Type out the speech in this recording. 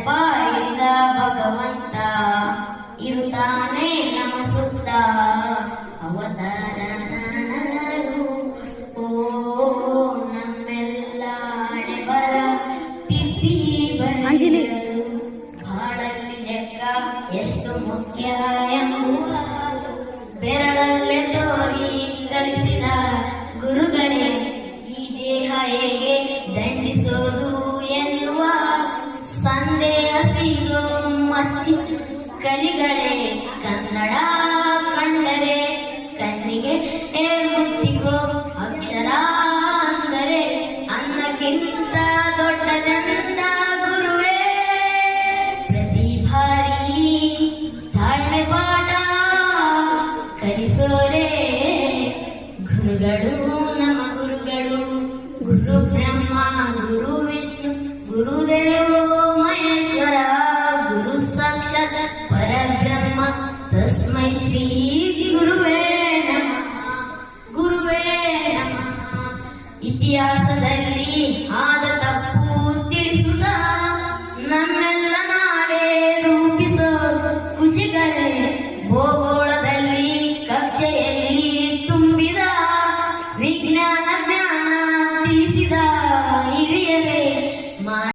ಬಾಯಿದ ಭಗವಂತ ಇರುತ್ತಾನೆ ನಮ್ಮ ಸುತ್ತ ಅವತಾರ ಓ ನಮ್ಮೆಲ್ಲ ಬರ ತಿದ್ದಿ ಬಂದಿರು ಬಾಳಲ್ಲಿ ಲೆಕ್ಕ ಎಷ್ಟು ಮುಖ್ಯ ಎಂಬುವ ಬೆರಳಲ್ಲೇ ತೋರಿ ಕಲಿಸಿದ ಗುರುಗಳೇ ಈ ದೇಹ ಹೇಗೆ ದಂಡಿಸೋದು ಎನ್ನುವ ಸಂದೇಹ ಸಿಗೋ ಮಚ್ಚಿ ಕಲಿಗಳೇ ಕನ್ನಡ ಕಂಡರೆ ಕಣ್ಣಿಗೆ ಮುತ್ತಿಗೋ ಅಕ್ಷರ